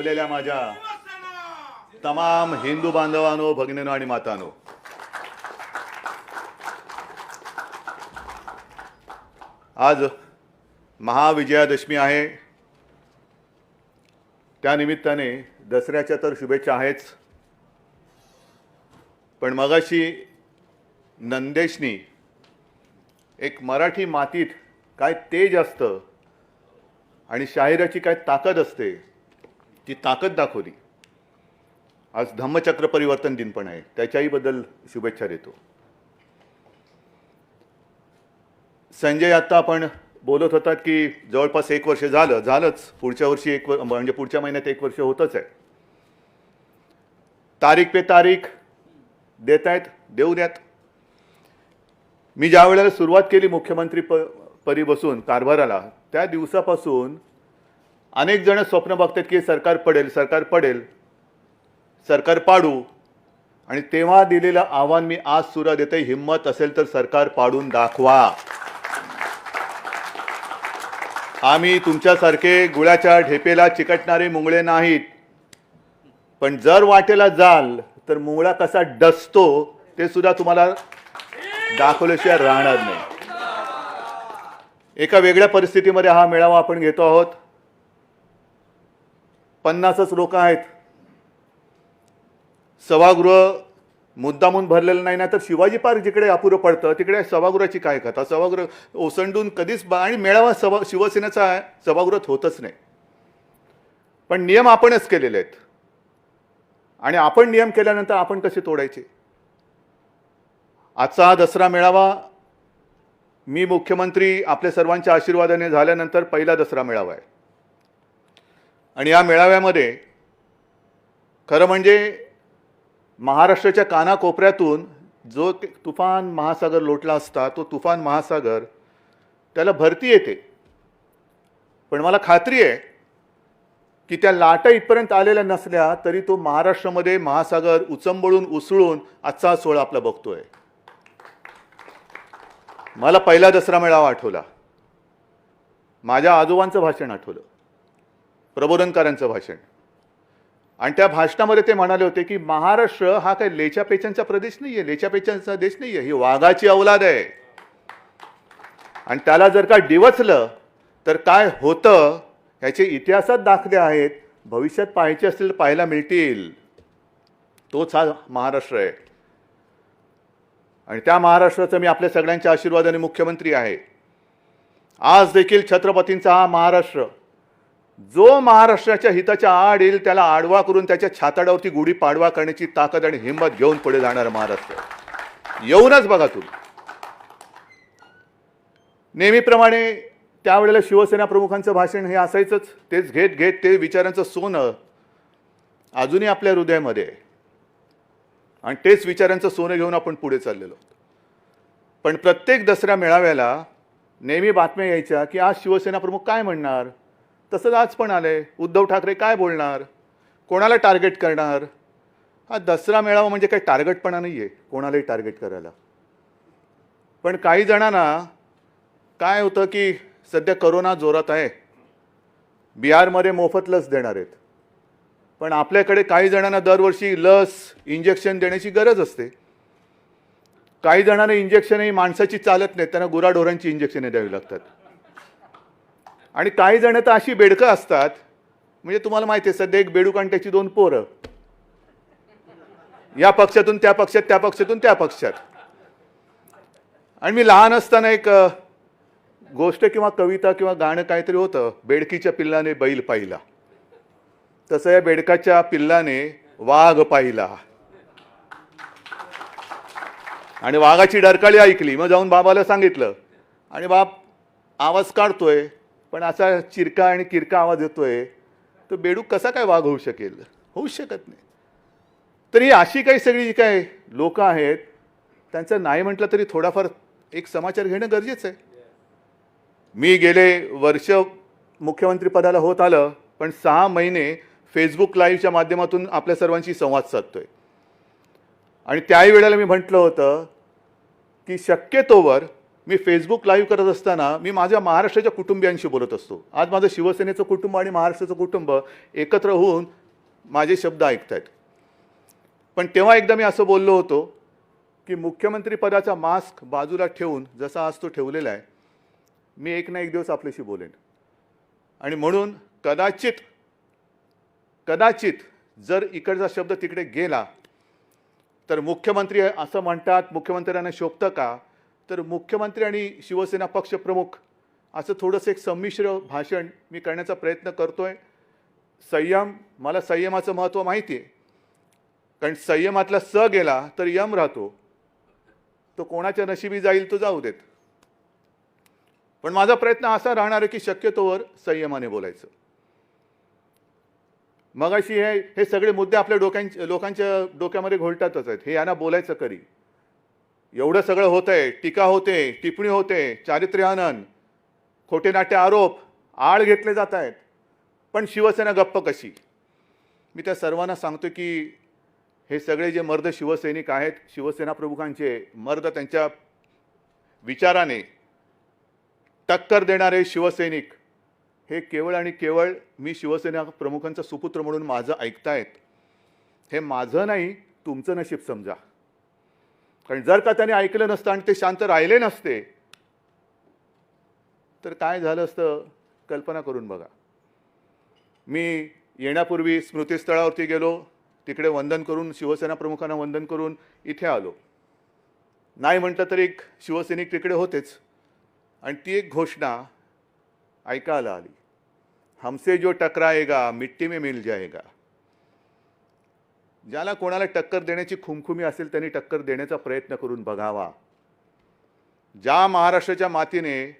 जमलेल्या माझ्या तमाम हिंदू बांधवांनो, भगिनींनो आणि मातांनो, आज महाविजयादशमी आहे. त्या निमित्ताने दसऱ्याच्या तर शुभेच्छा आहेच, पण मगाशी नंदेशनी एक मराठी मातीत काय तेज असतं आणि शाहिराची काय ताकद असते ती ताकद दाखवली. आज धम्मचक्र परिवर्तन दिन पण आहे, त्याच्याही बद्दल शुभेच्छा देतो. संजय आत्ता आपण बोलत होतात की जवळपास 1 वर्ष झालंच. पुढच्या वर्षी म्हणजे पुढच्या महिन्यात 1 वर्ष होतच आहे. तारीख पे तारीख देत आहेत, देऊ द्यात. मी ज्या वेळेला सुरुवात केली मुख्यमंत्री पदी बसून कारभाराला, त्या दिवसापासून अनेक जण स्वप्न बघतात की सरकार पडेल, सरकार पडेल, सरकार पाडू. आणि तेव्हा दिलेलं आव्हान मी आज सुद्धा देते, हिम्मत असेल तर सरकार पाडून दाखवा. आम्ही तुमच्यासारखे गुळाच्या ढेपेला चिकटणारे मुंगळे नाहीत, पण जर वाटेला जाल तर मुंगळा कसा डसतो ते सुद्धा तुम्हाला दाखवल्याशिवाय राहणार नाही. एका वेगळ्या परिस्थितीमध्ये हा मेळावा आपण घेतो आहोत. 50च लोक आहेत. सभागृह मुद्दामून भरलेलं नाही ना, तर शिवाजी पार्क जिकडे अपुरं पडतं तिकडे सभागृहाची काय कथा. सभागृह ओसंडून कधीच आणि मेळावा शिवसेनेचा सभागृहात होतच नाही. पण नियम आपणच केलेले आहेत आणि आपण नियम केल्यानंतर आपण कसे तोडायचे. आजचा हा दसरा मेळावा मी मुख्यमंत्री आपल्या सर्वांच्या आशीर्वादाने झाल्यानंतर पहिला दसरा मेळावा आहे. आणि या मेळाव्यामध्ये खरं म्हणजे महाराष्ट्राच्या कानाकोपऱ्यातून जो तुफान महासागर लोटला असता, तो तुफान महासागर त्याला भरती येते. पण मला खात्री आहे की त्या लाटा इथपर्यंत आलेल्या नसल्या तरी तो महाराष्ट्रामध्ये महासागर उचंबळून उसळून आजचा सोहळा आपला बघतोय. मला पहिला दसरा मेळावा आठवला, माझ्या आजोबांचं भाषण आठवलं, प्रबोधनकारांचं भाषण. आणि त्या भाषणामध्ये ते म्हणाले होते की महाराष्ट्र हा काय लेच्यापेचांचा प्रदेश नाही आहे, लेच्यापेचांचा देश नाही आहे, ही वाघाची औलाद आहे. आणि त्याला जर का डिवचलं तर काय होतं ह्याचे इतिहासात दाखले आहेत. भविष्यात पाहायचे असतील तर पाहायला मिळतील. तोच हा महाराष्ट्र आहे. आणि त्या महाराष्ट्राचं मी आपल्या सगळ्यांच्या आशीर्वादाने मुख्यमंत्री आहे. आज देखील छत्रपतींचा हा महाराष्ट्र, जो महाराष्ट्राच्या हिताच्या आड येईल त्याला आडवा करून त्याच्या छाताडावरती गुढी पाडवा करण्याची ताकद आणि हिंमत घेऊन पुढे जाणारा महाराष्ट्र. येऊनच बघा तुम्ही. नेहमीप्रमाणे त्यावेळेला शिवसेना प्रमुखांचं भाषण हे असायचंच. तेच घेत घेत ते विचारांचं सोनं अजूनही आपल्या हृदयामध्ये आहे आणि तेच विचारांचं सोनं घेऊन आपण पुढे चाललेलो आहोत. पण प्रत्येक दसऱ्या मेळाव्याला नेहमी बातम्या यायच्या की आज शिवसेना प्रमुख काय म्हणणार. तसंच आज पण आलंय, उद्धव ठाकरे काय बोलणार, कोणाला टार्गेट करणार. हा दसरा मेळावा म्हणजे काही टार्गेटपणा नाही आहे कोणालाही टार्गेट करायला. पण काही जणांना काय होतं की सध्या करोना जोरात आहे, बिहारमध्ये मोफत लस देणार आहेत. पण आपल्याकडे काही जणांना दरवर्षी लस इंजेक्शन देण्याची गरज असते. काही जणांना इंजेक्शनही माणसाची चालत नाहीत, त्यांना गुराढोरांची इंजेक्शने द्यावी लागतात. आणि काही जण तर अशी बेडकं असतात, म्हणजे तुम्हाला माहिती आहे सध्या एक बेडूक आणि त्याची 2 पोरं, या पक्षातून त्या पक्षात, त्या पक्षातून त्या पक्षात. आणि मी लहान असताना एक गोष्ट किंवा कविता किंवा गाणं काहीतरी होतं, बेडकीच्या पिल्लाने बैल पाहिला, तसं या बेडकाच्या पिल्लाने वाघ पाहिला. आणि वाघाची डरकाळी ऐकली. मग जाऊन बाबाला सांगितलं आणि बाप आवाज काढतोय पण असा चिरका आणि किरका आवाज येतोय, तर बेडूक कसा काय वाघ होऊ शकेल, होऊ शकत नाही. तर ही अशी काही सगळी जी काय लोक आहेत त्यांचं नाही म्हटलं तरी थोडाफार एक समाचार घेणं गरजेचं आहे. मी गेले वर्ष मुख्यमंत्री पदाला होत आलं, पण 6 महिने फेसबुक लाईव्हच्या माध्यमातून आपल्या सर्वांशी संवाद साधतोय. आणि त्याही वेळेला मी म्हटलं होतं की शक्यतोवर मी फेसबुक लाईव्ह करत असताना मी माझ्या महाराष्ट्राच्या कुटुंबियांशी बोलत असतो. आज माझं शिवसेनेचं कुटुंब आणि महाराष्ट्राचं कुटुंब एकत्र होऊन माझे शब्द ऐकतायत. पण तेव्हा एकदा मी असं बोललो होतो की मुख्यमंत्री पदाचा मास्क बाजूला ठेवून जसा आज तो ठेवलेला आहे, मी एक ना एक दिवस आपल्याशी बोलेन. आणि म्हणून कदाचित जर इकडचा शब्द तिकडे गेला तर मुख्यमंत्री असं म्हणतात, मुख्यमंत्र्यांना शोभतं का, तर मुख्यमंत्री आणि शिवसेना पक्षप्रमुख असं थोडंसं एक संमिश्र भाषण मी करण्याचा प्रयत्न करतोय. मला संयमाचं महत्त्व माहिती आहे, कारण संयमातला स गेला तर यम राहतो. तो कोणाच्या नशिबी जाईल तो जाऊ देत. पण माझा प्रयत्न असा राहणार आहे की शक्यतोवर संयमाने बोलायचं. मगाशी हे सगळे मुद्दे आपल्या लोकांच्या डोक्यामध्ये घोळतातच आहेत. हे यांना बोलायचं कधी? एवढं सगळं होतंय, टीका होते, टिप्पणी होते, चारित्र्यहनन, खोटे नाटे आरोप, आळ घेतले जात आहेत. पण शिवसेना गप्प कशी? मी त्या सर्वांना सांगतो की हे सगळे जे मर्द शिवसैनिक आहेत, शिवसेना प्रमुखांचे मर्द, त्यांच्या विचाराने टक्कर देणारे शिवसैनिक, हे केवळ आणि केवळ मी शिवसेना प्रमुखांचा सुपुत्र म्हणून माझं ऐकतायत. हे माझं नाही, तुमचं नशीब समजा. कारण जर का त्याने ऐकलं नसतं आणि ते शांत राहिले नसते तर काय झालं असतं कल्पना करून बघा. मी येण्यापूर्वी स्मृतिस्थळावरती गेलो, तिकडे वंदन करून, शिवसेना प्रमुखांना वंदन करून इथे आलो. नाही म्हटलं तर एक शिवसैनिक तिकडे होतेच, आणि ती एक घोषणा ऐकायला आली, हमसे जो टकराएगा मिट्टी में मिल जाएगा. ज्याला कोणाला टक्कर देण्याची खुमखुमी असेल त्यांनी टक्कर देण्याचा प्रयत्न करून बघावा. ज्या महाराष्ट्राच्या मातीने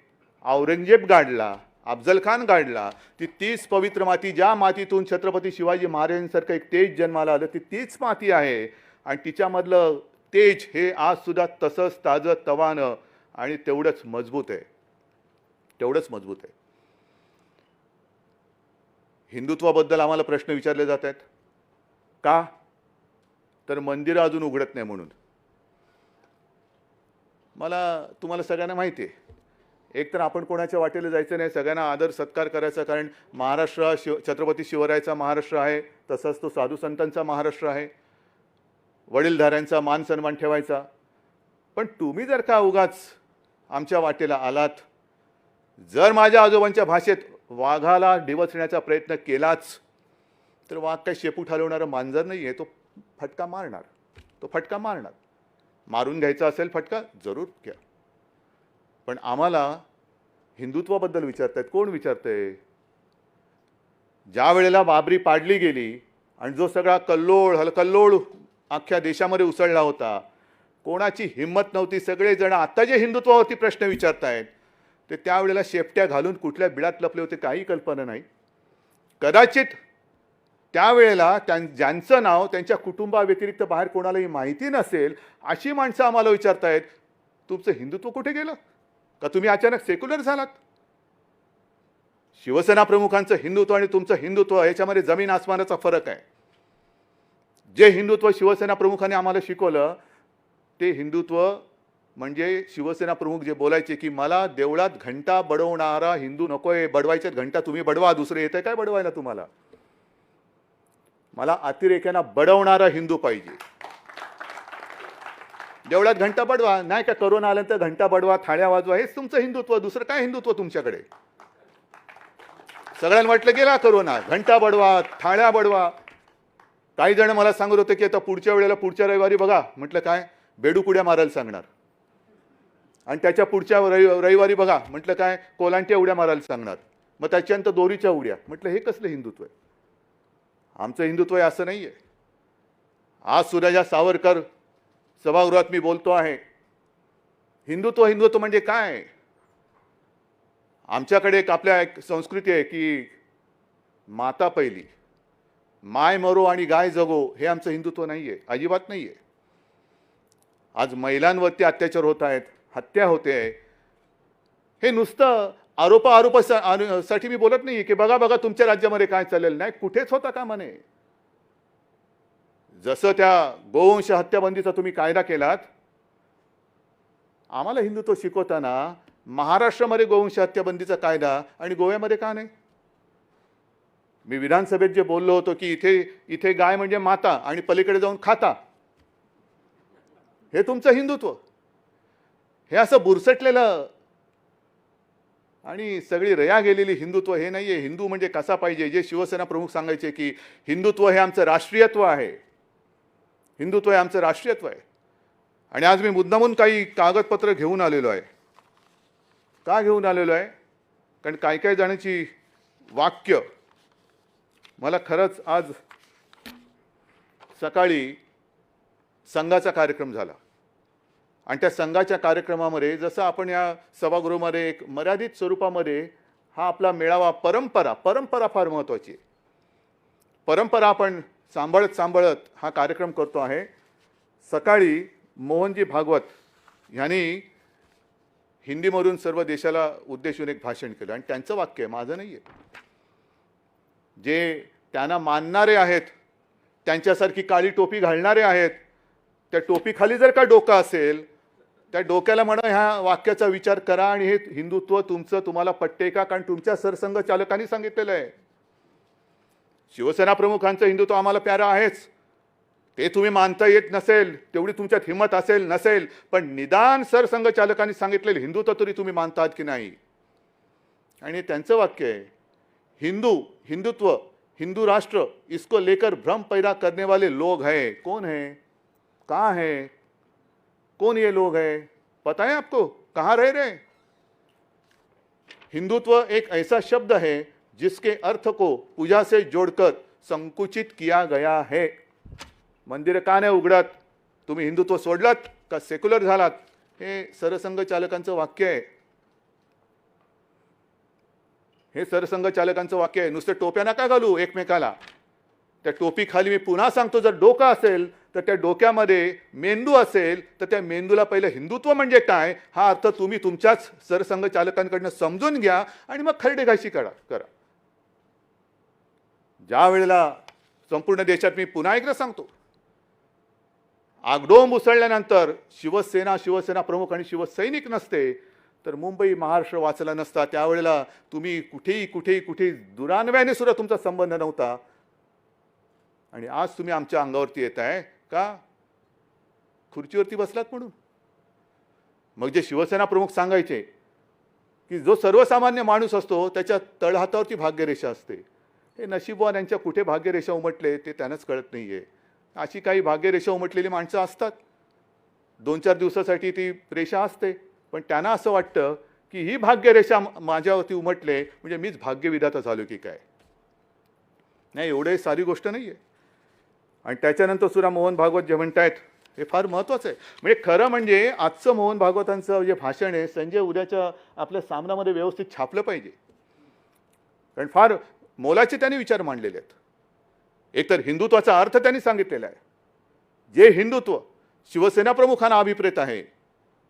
औरंगजेब गाडला, अफजल खान गाडला, ती तीच पवित्र माती, ज्या मातीतून छत्रपती शिवाजी महाराजांसारखं एक तेज जन्माला आलं, ती तीच माती आहे. आणि तिच्यामधलं तेज हे आज सुद्धा तसंच ताजं तवानं आणि तेवढंच मजबूत आहे. हिंदुत्वाबद्दल आम्हाला प्रश्न विचारले जात आहेत. का? तर मंदिरं अजून उघडत नाही म्हणून. तुम्हाला सगळ्यांना माहिती आहे, एक तर आपण कोणाच्या वाटेला जायचं नाही, सगळ्यांना आदर सत्कार करायचा. कारण महाराष्ट्र छत्रपती शिवरायाचा महाराष्ट्र आहे, तसंच तो साधू संतांचा महाराष्ट्र आहे. वडीलधाऱ्यांचा मान सन्मान ठेवायचा. पण तुम्ही जर का उगाच आमच्या वाटेला आलात, जर माझ्या आजोबांच्या भाषेत वाघाला डिवचण्याचा प्रयत्न केलाच तर वाघ काही शेपूट हलवणारं मांजर नाही आहे, तो फटका मारणार. मारून घ्यायचा असेल फटका जरूर घ्या. पण आम्हाला हिंदुत्वाबद्दल विचारतायत. कोण विचारतंय? ज्या वेळेला बाबरी पाडली गेली आणि जो सगळा कल्लोळ अख्ख्या देशामध्ये उसळला होता, कोणाची हिंमत नव्हती. सगळेजण आता जे हिंदुत्वावरती प्रश्न विचारतायत ते त्यावेळेला शेपट्या घालून कुठल्या बिळात लपले होते काही कल्पना नाही. कदाचित त्यावेळेला ज्यांचं नाव त्यांच्या कुटुंबाव्यतिरिक्त बाहेर कोणालाही माहिती नसेल अशी माणसं आम्हाला विचारतायत, तुमचं हिंदुत्व कुठे गेलं? का तुम्ही अचानक सेक्युलर झालात? शिवसेना प्रमुखांचं हिंदुत्व आणि तुमचं हिंदुत्व याच्यामध्ये जमीन आसमानाचा फरक आहे. जे हिंदुत्व शिवसेना प्रमुखांनी आम्हाला शिकवलं ते हिंदुत्व म्हणजे शिवसेना प्रमुख जे बोलायचे की मला देवळात घंटा बडवणारा हिंदू नकोय. बडवायच्यात घंटा तुम्ही बडवा, दुसरे येतंय काय बडवायला तुम्हाला? मला अतिरेक्यांना बडवणारा हिंदू पाहिजे. देवळात घंटा बडवा, नाही का करोना आल्यानंतर घंटा बडवा, थाळ्या वाजवा, हेच तुमचं हिंदुत्व. दुसरं काय हिंदुत्व तुमच्याकडे? सगळ्यांना वाटलं गेला करोना, घंटा बडवा, थाळ्या बडवा. काही जण मला सांगत होते की आता पुढच्या रविवारी बघा. म्हटलं काय? बेडूक उड्या मारायला सांगणार. आणि त्याच्या पुढच्या रविवारी बघा. म्हटलं काय? कोलांट्या उड्या मारायला सांगणार. मग त्याच्यानंतर दोरीच्या उड्या. म्हटलं हे कसलं हिंदुत्व आहे? आमचं हिंदुत्व असं नाही आहे. आज सुद्धा सावरकर सभागृहात मी बोलतो आहे, हिंदुत्व म्हणजे काय? आमच्याकडे आपल्या एक संस्कृती आहे की माता पहिली, माय मरो आणि गाय जगो. हे आमचं हिंदुत्व नाही आहे, अजिबात नाही आहे. आज महिलांवरती अत्याचार होत आहेत, हत्या होते आहे. हे नुसतं आरोपासाठी मी बोलत नाही की बघा तुमच्या राज्यामध्ये काय चाललेलं नाही. कुठेच होता का म्हणे. जसं त्या गोवंश हत्याबंदीचा तुम्ही कायदा केलात, आम्हाला हिंदुत्व शिकवताना महाराष्ट्रामध्ये गोवंश हत्याबंदीचा कायदा आणि गोव्यामध्ये का नाही? मी विधानसभेत जे बोललो होतो की इथे गाय म्हणजे माता आणि पलीकडे जाऊन खाता, हे तुमचं हिंदुत्व. हे असं बुरसटलेलं आणि सगळी रया गेलेली हिंदुत्व हे नाहीये. हिंदू म्हणजे कसा पाहिजे, जे शिवसेना प्रमुख सांगायचे की हिंदुत्व हे आमचं राष्ट्रीयत्व आहे, हिंदुत्व हे आमचं राष्ट्रीयत्व आहे. आणि आज मी मुद्दामून काही कागदपत्र घेऊन आलेलो आहे. का घेऊन आलेलो आहे? कारण काही जणांची वाक्य मला खरंच आज सकाळी संघाचा कार्यक्रम झाला आणि त्या संघाच्या कार्यक्रमामध्ये जसं आपण या सभागृहामध्ये एक मर्यादित स्वरूपामध्ये हा आपला मेळावा परंपरा फार महत्त्वाची आहे. परंपरा आपण सांभाळत हा कार्यक्रम करतो आहे. सकाळी मोहनजी भागवत यांनी हिंदीमधून सर्व देशाला उद्देशून एक भाषण केलं आणि त्यांचं वाक्य आहे, माझं नाही आहे. जे त्यांना मानणारे आहेत, त्यांच्यासारखी काळी टोपी घालणारे आहेत, त्या टोपीखाली जर का डोकं असेल, त्या डोक्याला म्हणा ह्या वाक्याचा विचार करा आणि हे हिंदुत्व तुम्हाला पटते का? कारण तुमच्या सरसंघ चालकांनी सांगितलेलं आहे. शिवसेना प्रमुखांचं हिंदुत्व आम्हाला प्यारा आहेच. ते तुम्ही मानता येत नसेल, तेवढी तुमच्यात हिंमत असेल नसेल, पण निदान सरसंघ चालकांनी सांगितलेलं हिंदुत्व तरी तुम्ही मानतात की नाही? आणि त्यांचं वाक्य आहे, हिंदुत्व हिंदू राष्ट्र इसको लेकर भ्रम पैदा करने वाले लोग हैं. कौन है? कहाँ है? कौन ये लोग हैं? पता है आपको? कहाँ रह रहे? हिंदुत्व एक ऐसा शब्द है जिसके अर्थ को पूजा से जोड़कर संकुचित किया गया है. मंदिर का नाही उघडत? तुम्ही हिंदुत्व सोडलात का सेक्युलर झालात? हे सरसंघ चालकांचं वाक्य आहे. हे सरसंघ चालकांचं वाक्य आहे. नुसते टोप्या नका घालू एकमेकाला. त्या टोपीखाली मी पुन्हा सांगतो, जर डोकं असेल तर त्या डोक्यामध्ये मेंदू असेल तर त्या मेंदूला पहिलं हिंदुत्व म्हणजे काय हा अर्थ तुम्ही तुमच्याच सरसंघ चालकांकडून समजून घ्या आणि मग खरडेघाशी करा. ज्या वेळेला संपूर्ण देशात, मी पुन्हा एकदा सांगतो, आगडोंब उसळल्यानंतर शिवसेना प्रमुख आणि शिवसैनिक नसते तर मुंबई महाराष्ट्र वाचला नसता. त्यावेळेला तुम्ही कुठेही दुरान्वयाने सुद्धा तुमचा संबंध नव्हता आणि आज तुम्ही आमच्या अंगावरती येत आहे का? खुर्चीवरती बसलात म्हणून. मग जे शिवसेना प्रमुख सांगायचे की जो सर्वसामान्य माणूस असतो त्याच्या तळहातावरती भाग्यरेषा असते, हे नशीबवान यांच्या कुठे भाग्यरेषा उमटले ते त्यांनाच कळत नाहीये. अशी काही भाग्यरेषा उमटलेली माणसं असतात, 2-4 दिवसासाठी ती रेषा असते, पण त्यांना असं वाटतं की ही भाग्यरेषा माझ्यावरती उमटले म्हणजे मीच भाग्यविधाता झालो की काय. नाही, एवढे सारी गोष्ट नाही आहे. आणि त्याच्यानंतर सुद्धा मोहन भागवत जे म्हणतायत हे फार महत्त्वाचं आहे. म्हणजे खरं म्हणजे आजचं मोहन भागवतांचं जे भाषण आहे संजय उद्याच्या आपल्या सामनामध्ये व्यवस्थित छापलं पाहिजे, कारण फार मोलाचे त्यांनी विचार मांडलेले आहेत. एकतर हिंदुत्वाचा अर्थ त्यांनी सांगितलेला आहे. जे हिंदुत्व शिवसेना प्रमुखांना अभिप्रेत आहे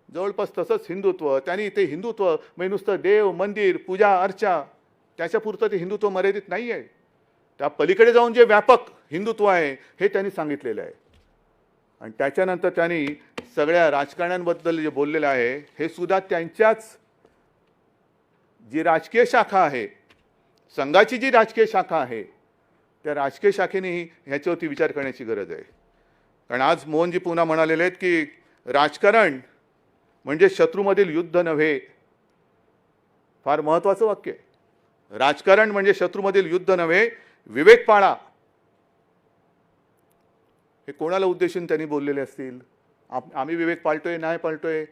जवळपास तसंच हिंदुत्व त्यांनी, ते हिंदुत्व म्हणजे नुसतं देव मंदिर पूजा अर्चा त्याच्यापुरतं ते हिंदुत्व मर्यादित नाही आहे. त्या पलीकडे जाऊन जे व्यापक हिंदुत्व आहे हे त्यांनी सांगितलेलं आहे. आणि त्याच्यानंतर त्यांनी सगळ्या राजकारण्यांबद्दल जे बोललेलं आहे हे सुद्धा त्यांच्याच जी राजकीय शाखा आहे, संघाची जी राजकीय शाखा आहे त्या राजकीय शाखेनेही ह्याच्यावरती विचार करण्याची गरज आहे. कारण आज मोहनजी पुन्हा म्हणालेले आहेत की राजकारण म्हणजे शत्रूमधील युद्ध नव्हे. फार महत्त्वाचं वाक्य आहे. राजकारण म्हणजे शत्रूमधील युद्ध नव्हे, विवेक पाळा. हे कोणाला उद्देशून त्यांनी बोललेले असतील? आम्ही विवेक पाळतोय नाही पाळतोय?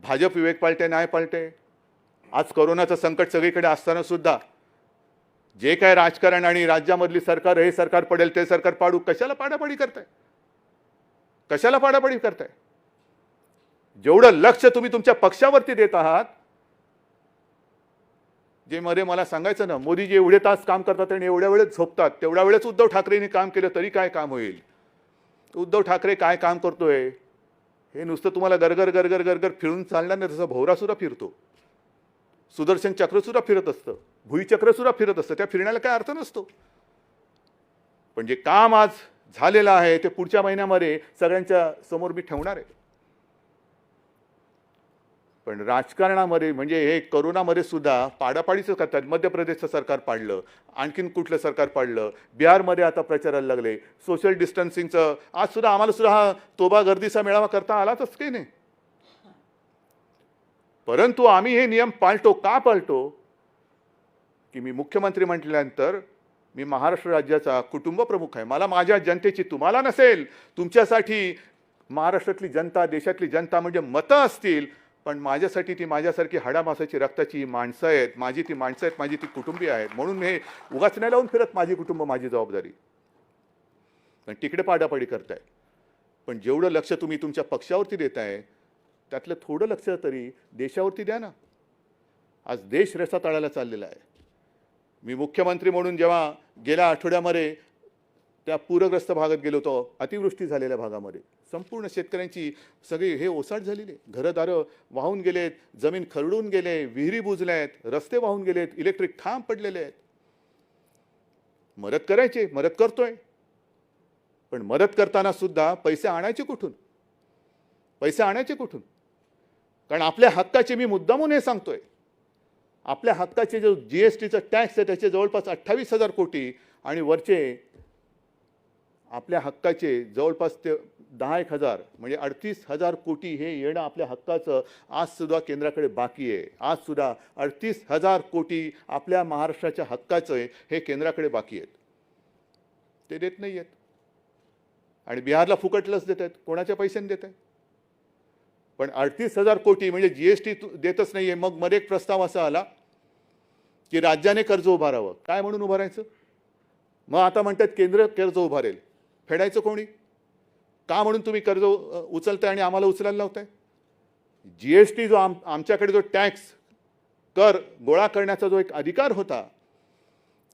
भाजप विवेक पाळते नाही पाळते? आज कोरोनाचं संकट सगळीकडे असताना सुद्धा जे काय राजकारण आणि राज्यामधली सरकार, हे सरकार पडेल ते सरकार पाडू, कशाला पाडापाडी करताय? कशाला पाडापाडी करताय? जेवढं लक्ष तुम्ही तुमच्या पक्षावरती देत आहात, जे मध्ये मला सांगायचं ना, मोदीजी एवढे तास काम करतात आणि एवढ्या वेळेस झोपतात, तेवढ्या वेळेस उद्धव ठाकरेंनी काम केलं तरी काय काम होईल? उद्धव ठाकरे काय काम करतोय हे नुसतं तुम्हाला गरगर फिरून चालणार नाही. तसं भोवरासुद्धा फिरतो, सुदर्शन चक्रसुद्धा फिरत असतं, भुईचक्रसुद्धा फिरत असतं. त्या फिरण्याला काय अर्थ नसतो. पण जे काम आज झालेलं आहे ते पुढच्या महिन्यामध्ये सगळ्यांच्या समोर मी ठेवणार आहे. पण राजकारणामध्ये म्हणजे हे करोनामध्ये सुद्धा पाडापाडीचं करतात. मध्य प्रदेशचं सरकार पाडलं, आणखीन कुठलं सरकार पाडलं, बिहारमध्ये आता प्रचाराला लागले, सोशल डिस्टन्सिंगचं. आज सुद्धा आम्हाला सुद्धा हा तोबा गर्दीचा मेळावा करता आलाच काही नाही. परंतु आम्ही हे नियम पाळतो. का पाळतो? की मी मुख्यमंत्री म्हटल्यानंतर मी महाराष्ट्र राज्याचा कुटुंब प्रमुख आहे. मला माझ्या जनतेची, तुम्हाला नसेल, तुमच्यासाठी महाराष्ट्रातली जनता, देशातली जनता म्हणजे मतं असतील, पण माझ्यासाठी ती माझ्यासारखी हाडामासाची रक्ताची माणसं आहेत. माझी ती माणसं आहेत, माझी ती कुटुंबीय आहेत. म्हणून हे उगाच नाही लावून फिरत माझी कुटुंब माझी जबाबदारी. पण तिकडे पाडापाडी करताय. पण जेवढं लक्ष तुम्ही तुमच्या पक्षावरती देताय त्यातलं थोडं लक्ष तरी देशावरती द्या ना. आज देश रसातळाला चाललेला आहे. मी मुख्यमंत्री म्हणून जेव्हा गेल्या आठवड्यामध्ये त्या पूरग्रस्त भागात गेलो होतो, अतिवृष्टी झालेल्या भागामध्ये संपूर्ण शेतकऱ्यांची सगळी हे ओसाड झालेली, घरदारं वाहून गेलेत, जमीन खरडून गेले, विहिरी बुजल्या आहेत, रस्ते वाहून गेलेत, इलेक्ट्रिक खांब पडलेले आहेत. मदत करायची, मदत करतोय. पण मदत करताना सुद्धा पैसे आणायचे कुठून? पैसे आणायचे कुठून? कारण आपल्या हक्काचे, मी मुद्दामून हे सांगतोय, आपल्या हक्काचे जो जीएसटीचा टॅक्स आहे त्याचे जवळपास 28,000 कोटी आणि वरचे आपल्या हक्काचे जवळपास ते 10,000 म्हणजे 38,000 कोटी हे येणं आपल्या हक्काचं आज सुद्धा केंद्राकडे बाकी आहे. आज सुद्धा 38,000 कोटी आपल्या महाराष्ट्राच्या हक्काचं आहे, हे केंद्राकडे बाकी आहेत. ते देत नाही आहेत. आणि बिहारला फुकट लस देत आहेत. कोणाच्या पैशाने देत आहेत? पण 38,000 कोटी म्हणजे जीएसटी देतच नाहीये. मग मध्ये एक प्रस्ताव असा आला की राज्याने कर्ज उभारावं. काय म्हणून उभारायचं? मग आता म्हणतात केंद्र कर्ज उभारेल. फेडायचं कोणी? का म्हणून तुम्ही कर्ज उचलताय आणि आम्हाला उचलायला लावताय? जीएसटी जो आमच्याकडे जो टॅक्स कर गोळा करण्याचा जो एक अधिकार होता,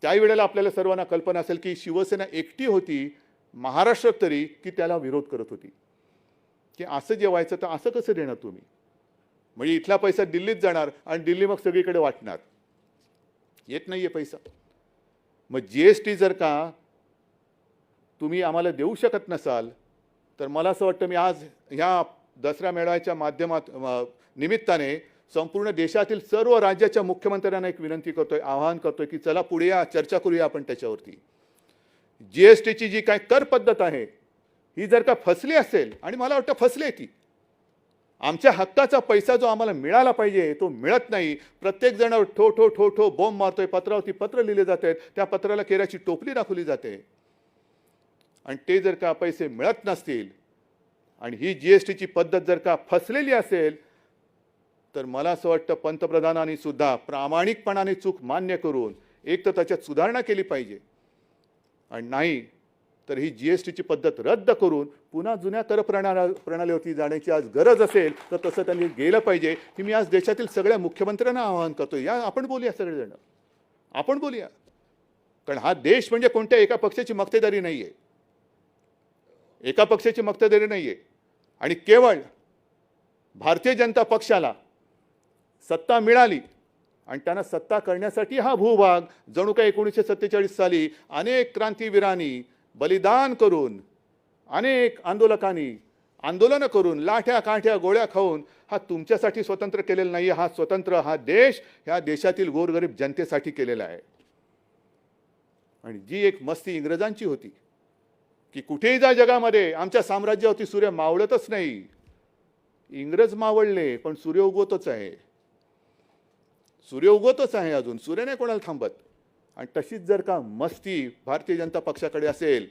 त्याही वेळेला आपल्याला सर्वांना कल्पना असेल की शिवसेना एकटी होती महाराष्ट्रात तरी की त्याला विरोध करत होती की असं जे व्हायचं तर असं कसं देणार तुम्ही? म्हणजे इथला पैसा दिल्लीत जाणार आणि दिल्ली मग सगळीकडे वाटणार. येत नाहीये पैसा. मग जीएसटी जर का तुम्ही आम्हाला देऊ शकत नसाल तर मला असं वाटतं, मी आज ह्या दसरा मेळाव्याच्या माध्यमात निमित्ताने संपूर्ण देशातील सर्व राज्याच्या मुख्यमंत्र्यांना एक विनंती करतोय, आवाहन करतोय की चला पुढे या, चर्चा करूया आपण त्याच्यावरती. जीएसटीची जी काय कर पद्धत आहे ही जर का फसली असेल, आणि मला वाटतं फसली ती, आमच्या हक्काचा पैसा जो आम्हाला मिळाला पाहिजे तो मिळत नाही. प्रत्येक जण ठो ठो ठो ठो बॉम्ब मारतोय, पत्रावरती पत्र लिहिले जात आहेत, त्या पत्राला केराची टोपली दाखवली जाते. आणि ते जर का पैसे मिळत नसतील आणि ही जीएसटीची पद्धत जर का फसलेली असेल तर मला असं वाटतं पंतप्रधानांनी सुद्धा प्रामाणिकपणाने चूक मान्य करून एक तर त्याच्यात सुधारणा केली पाहिजे, आणि नाही तर ही जीएसटीची पद्धत रद्द करून पुन्हा जुन्या कर प्रणालीवरती जाण्याची आज गरज असेल तर तसं त्यांनी गेलं पाहिजे. की मी आज देशातील सगळ्या मुख्यमंत्र्यांना आवाहन करतो, या आपण बोलूया, सगळेजण आपण बोलूया. कारण हा देश म्हणजे कोणत्या एका पक्षाची मक्तेदारी नाही आहे, एका पक्षाची मक्तेदारी नाही आहे. आणि केवळ भारतीय जनता पक्षाला सत्ता मिळाली आणि त्यांना सत्ता करण्यासाठी हा भूभाग जणू काय 1947 साली अनेक क्रांतीवीरांनी बलिदान करून, अनेक आंदोलनं करून, लाठ्या काठ्या गोळ्या खाऊन हा तुमच्यासाठी स्वतंत्र केलेला नाही. हा स्वतंत्र हा देश ह्या देशातील गोरगरीब जनतेसाठी केलेला आहे. आणि जी एक मस्ती इंग्रजांची होती की कुठेही जा जगामध्ये आमच्या साम्राज्यावरती सूर्य मावळतच नाही. इंग्रज मावळले पण सूर्य उगवतच आहे, सूर्य उगवतच आहे, अजून सूर्य नाही कोणाला थांबत. आणि तशीच जर का मस्ती भारतीय जनता पक्षाकडे असेल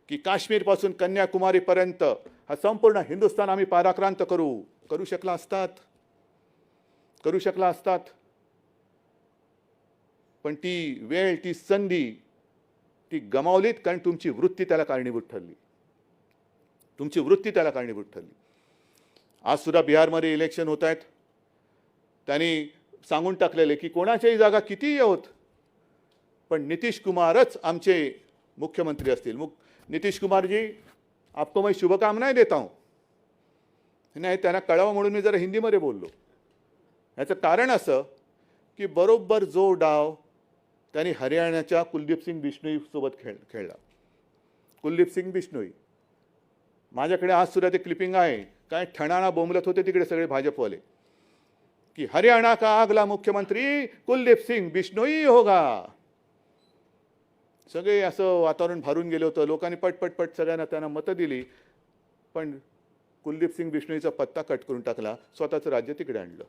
की काश्मीरपासून कन्याकुमारीपर्यंत हा संपूर्ण हिंदुस्थान आम्ही पाराक्रांत करू शकला असतात. पण ती वेळ, ती संधी ती गमावलीत, कारण तुमची वृत्ती त्याला कारणीभूत ठरली. आज सुद्धा बिहारमध्ये इलेक्शन होत आहेत. त्यांनी सांगून टाकलेले की कोणाच्याही जागा कितीही होत पण नितीश कुमारच आमचे मुख्यमंत्री असतील. नितीश कुमार जी, आपको मैं शुभकामनाएं देता हूं. नाही, त्यांना कळावं म्हणून मी जरा हिंदीमध्ये बोललो. याचं कारण असं की बरोबर जो डाव त्यांनी हरियाणाच्या कुलदीप सिंग बिश्नोई सोबत खेळला. कुलदीप सिंग बिश्नोई, माझ्याकडे आज सुद्धा ते क्लिपिंग आहे, काय ठणाणा बोंबलत होते तिकडे सगळे भाजपवाले. कि हरियाणा का अगला मुख्यमंत्री कुलदीप सिंग बिश्नोई होगा. सगळे असं वातावरण भरून गेलं होतं. लोकांनी पटपट सगळ्यांना त्यांना मतं दिली. पण कुलदीप सिंग बिश्नोईचा पत्ता कट करून टाकला, स्वतःचं राज्य तिकडे आणलं.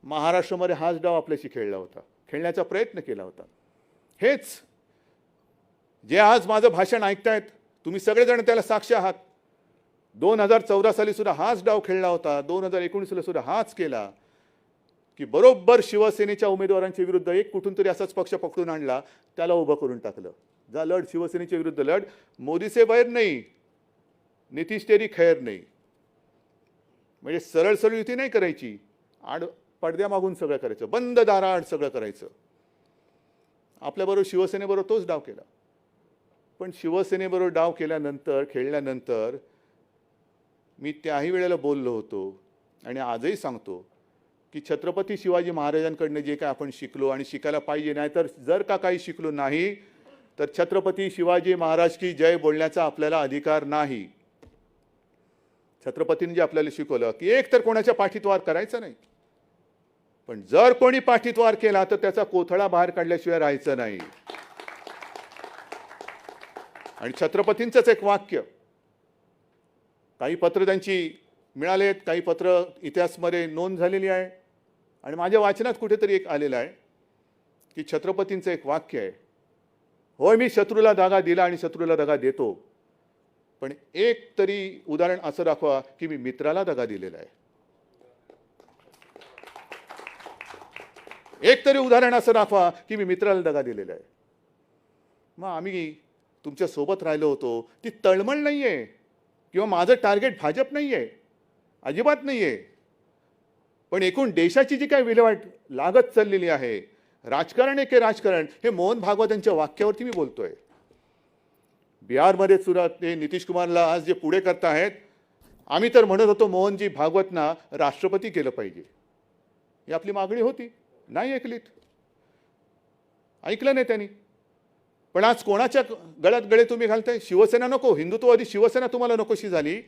महाराष्ट्रामध्ये हाच डाव आपल्याशी खेळला होता, खेळण्याचा प्रयत्न केला होता. हेच जे आज माझं भाषण ऐकतायत तुम्ही सगळेजण त्याला साक्ष आहात. 2014 साली सुद्धा हाच डाव खेळला होता, 2019ला सुद्धा हाच केला की बरोबर शिवसेनेच्या उमेदवारांच्या विरुद्ध एक कुठून तरी असाच पक्ष पकडून आणला, त्याला उभं करून टाकलं. जा लढ, शिवसेनेच्या विरुद्ध लढ, मोदी से बैर नहीं, नितीश तेरी खैर नहीं. म्हणजे सरळ सरळ युती नाही करायची, आड पडद्या मागून सगळं करायचं, बंद दाराआड सगळं करायचं. आपल्याबरोबर शिवसेनेबरोबर तोच डाव केला. पण शिवसेनेबरोबर डाव केल्यानंतर, खेळल्यानंतर मी त्याही वेळेला बोललो होतो आणि आजही सांगतो की छत्रपती शिवाजी महाराजांकडनं जे काय आपण शिकलो आणि शिकायला पाहिजे, नाही तर जर का काही शिकलो नाही तर छत्रपती शिवाजी महाराज की जय बोलण्याचा आपल्याला अधिकार नाही. छत्रपतींनी जे आपल्याला शिकवलं की एक तर कोणाच्या पाठीत वार करायचा नाही, पण जर कोणी पाठीत वार केला तर त्याचा कोथळा बाहेर काढल्याशिवाय राहायचं नाही. आणि छत्रपतींचंच एक वाक्य, काही पत्र त्यांची मिळालेत, काही पत्र इतिहासमध्ये नोंद झालेली आहे आणि माझ्या वाचनात कुठेतरी एक आलेलं आहे की छत्रपतींचं एक वाक्य आहे, होय मी शत्रूला दगा दिला आणि शत्रूला दगा देतो, पण एक तरी उदाहरण असं दाखवा की मी मित्राला दगा दिलेला आहे. एक तरी उदाहरण असं दाखवा की मी मित्राला दगा दिलेला आहे. मग आम्ही तुमच्या सोबत राहिलो होतो, ती तळमळ नाहीये किंवा माझं टार्गेट भाजप नाहीये, अजिबात नाहीये. पण एकूण देशाची जी काही विल्हेवाट लागत चाललेली आहे, राजकारण एके राजकारण, हे मोहन भागवत यांच्या वाक्यावरती मी बोलतोय. बिहारमध्ये सुद्धा ते नितीश कुमारला आज जे पुढे करतायत, आम्ही तर म्हणत होतो मोहनजी भागवतना राष्ट्रपती केलं पाहिजे, ही आपली मागणी होती. नाही ऐकलीत, ऐकलं नाही त्यांनी. पण आज कोणाच्या गळ्यात गळे तुम्ही घालताय? शिवसेना नको, हिंदुत्ववादी शिवसेना तुम्हाला नकोशी झाली.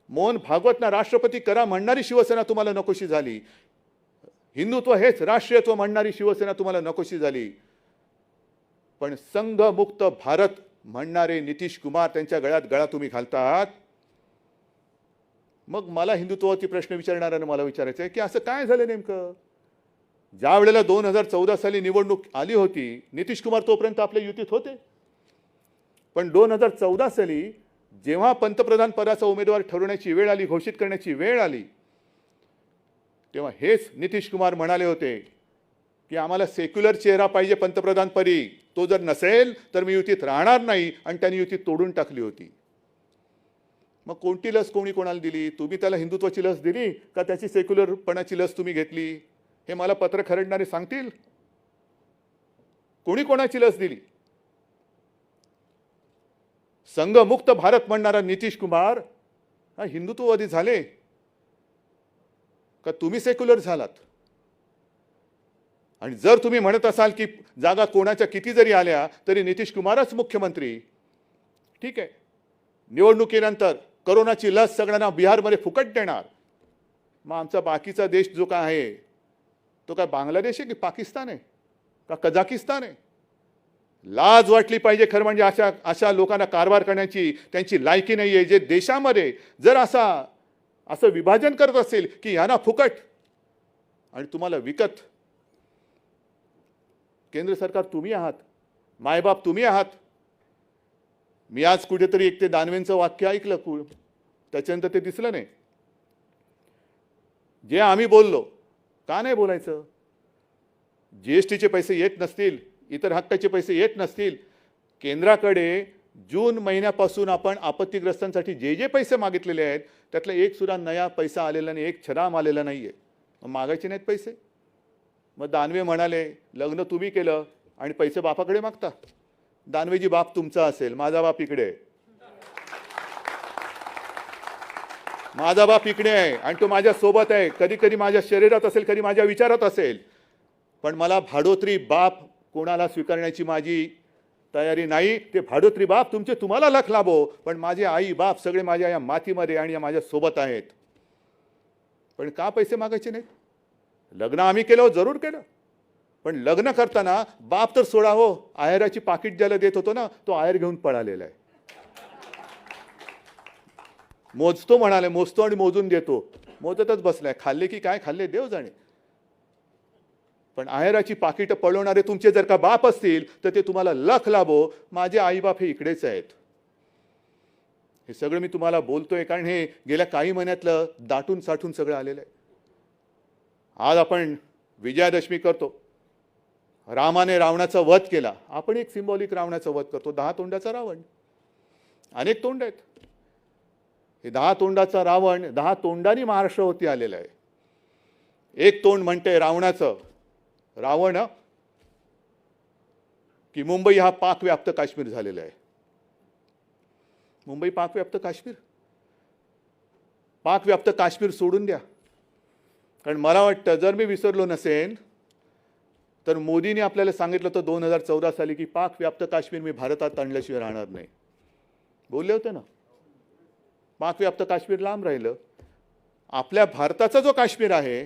मोहन भागवतना राष्ट्रपती करा म्हणणारी शिवसेना तुम्हाला नकोशी झाली. हिंदुत्व हेच राष्ट्रीयत्व म्हणणारी शिवसेना तुम्हाला नकोशी झाली. पण संघमुक्त भारत म्हणणारे नितीश कुमार, त्यांच्या गळ्यात गळा तुम्ही घालता आहात. मग मला हिंदुत्वावरती प्रश्न विचारणाऱ्यांना मला विचारायचं आहे की असं काय झालं नेमकं? ज्या वेळेला 2014 साली निवडणूक आली होती, नितीश कुमार तोपर्यंत आपल्या युतीत होते. पण 2014 साली जेव्हा पंतप्रधान पदाचा उमेदवार ठरवण्याची वेळ आली, घोषित करण्याची वेळ आली, तेव्हा हेच नितीश कुमार म्हणाले होते की आम्हाला सेक्युलर चेहरा पाहिजे पंतप्रधानपदी, तो जर नसेल तर मी युतीत राहणार नाही. आणि त्यांनी युती तोडून टाकली होती. मग कोणती लस कोणी कोणाला दिली? तुम्ही त्याला हिंदुत्वाची लस दिली का त्याची सेक्युलरपणाची लस तुम्ही घेतली? हे मला पत्र खरडणारे सांगतील. कोणी कोणाची लस दिली? संघमुक्त भारत म्हणणारा नितीश कुमार हा हिंदुत्ववादी झाले का तुम्ही सेक्युलर झालात? आणि जर तुम्ही म्हणत असाल की जागा कोणाच्या किती जरी आल्या तरी नितीश कुमारच मुख्यमंत्री, ठीक आहे, निवडणुकीनंतर कोरोनाची लस सगळ्यांना बिहारमध्ये फुकट देणार. मग आमचा बाकीचा देश जो काय आहे तो काय बांगलादेश आहे की पाकिस्तान आहे का कझाकिस्तान आहे? लाज वाटली पाहिजे खरं म्हणजे. अशा लोकांना कारभार करण्याची त्यांची लायकी नाही आहे. जे देशामध्ये जर असं विभाजन करत असेल की यांना फुकट आणि तुम्हाला विकत. केंद्र सरकार तुम्ही आहात, मायबाप तुम्ही आहात. मी आज कुठेतरी एक ते दानवेंचं वाक्य ऐकलं, त्याच्यानंतर ते दिसलं नाही. जे आम्ही बोललो, का नाही बोलायचं? जीएसटीचे पैसे येत नसतील, इतर हक्काचे पैसे येत नसतील, केंद्राकडे जून महिन्यापासून आपण आपत्तीग्रस्तांसाठी जे जे पैसे मागितलेले आहेत त्यातला एक सुद्धा नया पैसा आलेला नाही, एक छराम आलेला नाही आहे. मग मागायचे नाहीत पैसे? मग दानवे म्हणाले लग्न तुम्ही केलं आणि पैसे बापाकडे मागता. दानवेजी बाप तुमचा असेल, माझा बाप इकडे, माझा बाप इकडे आहे आणि तो माझ्या सोबत आहे. कधी कधी माझ्या शरीरात असेल, कधी माझ्या विचारात असेल. पण मला भाडोत्री बाप कोणाला स्वीकारण्याची माझी तयारी नाही. ते भाडोत्री बाप तुमचे तुम्हाला लख लाभो, पण माझे आई बाप सगळे माझ्या या मातीमध्ये आणि या माझ्या सोबत आहेत. पण का पैसे मागायचे नाहीत? लग्न आम्ही केलं हो, जरूर केलं, पण लग्न करताना बाप तर सोडा हो, आहेराची पाकिट ज्याला देत होतो ना, तो आहेर घेऊन पळालेला आहे. मोजतो म्हणाले, मोजतो आणि मोजून देतो, मोजतच बसलाय. खाल्ले की काय खाल्ले देव जाणे. पण आहेराची पाकिटं पळवणारे तुमचे जर का बाप असतील तर ते तुम्हाला लख लाभो. माझे आईबाप हे इकडेच आहेत. हे सगळं मी तुम्हाला बोलतोय कारण हे गेल्या काही महिन्यातलं दाटून साठून सगळं आलेलं आहे. आज आपण विजयादशमी करतो. रामाने रावणाचा वध केला. आपण एक सिंबॉलिक रावणाचा वध करतो. 10 तोंडाचा रावण. अनेक तोंड आहेत. हे 10 तोंडाचा रावण 10 तोंडांनी महाराष्ट्रावरती आलेला आहे. एक तोंड म्हणते रावणाचं, रावण की मुंबई हा पाकव्याप्त काश्मीर झालेला आहे. मुंबई पाकव्याप्त काश्मीर, पाकव्याप्त काश्मीर सोडून द्या. कारण मला वाटतं जर मी विसरलो नसेन तर मोदींनी आपल्याला सांगितलं होतं 2014 साली की पाकव्याप्त काश्मीर मी भारतात आणल्याशिवाय राहणार नाही. बोलले होते ना. पाकव्याप्त काश्मीर लांब राहिलं. आपल्या भारताचा जो काश्मीर आहे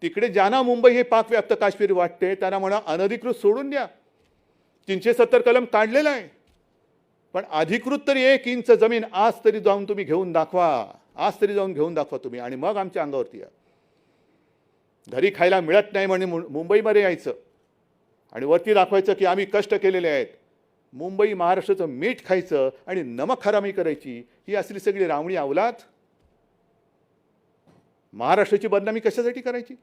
तिकडे ज्यांना मुंबई हे पाकव्याप्त काश्मीर वाटते त्यांना म्हणा अनधिकृत सोडून द्या. 370 कलम काढलेला आहे. पण अधिकृत तरी 1 इंच जमीन आज तरी जाऊन तुम्ही घेऊन दाखवा. आज तरी जाऊन घेऊन दाखवा तुम्ही आणि मग आमच्या अंगावरती या. घरी खायला मिळत नाही म्हणजे मुंबईमध्ये यायचं आणि वरती दाखवायचं की आम्ही कष्ट केलेले आहेत. मुंबई महाराष्ट्राचं मीठ खायचं आणि नमक हरामी करायची. ही असली सगळी रावणी अवलाद. महाराष्ट्राची बदनामी कशासाठी करायची?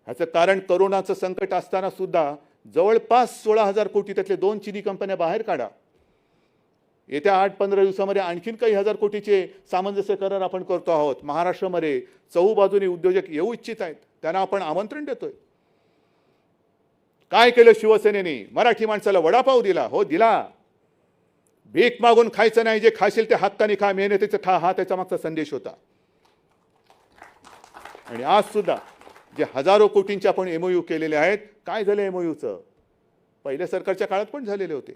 ह्याचं कारण करोनाचं संकट असताना सुद्धा जवळपास 16,000 कोटी त्यातले 2 चीनी कंपन्या बाहेर काढा. येत्या 8-15 दिवसामध्ये आणखीन काही हजार कोटीचे सामंजस्य करार आपण करतो आहोत. महाराष्ट्रामध्ये चहूबाजूने उद्योजक येऊ इच्छित आहेत. त्यांना आपण आमंत्रण देतोय. काय केलं शिवसेनेने? मराठी माणसाला वडापाव दिला. हो दिला. भीक मागून खायचं नाही. जे खाशील ते हक्काने खा, मेहनतीचं खा, हा त्याचा मागचा संदेश होता. आणि आज सुद्धा जे हजारो कोटींचे आपण एमओयू केलेले आहेत. काय झालं एमओयूचं? पहिल्या सरकारच्या काळात पण झालेले होते.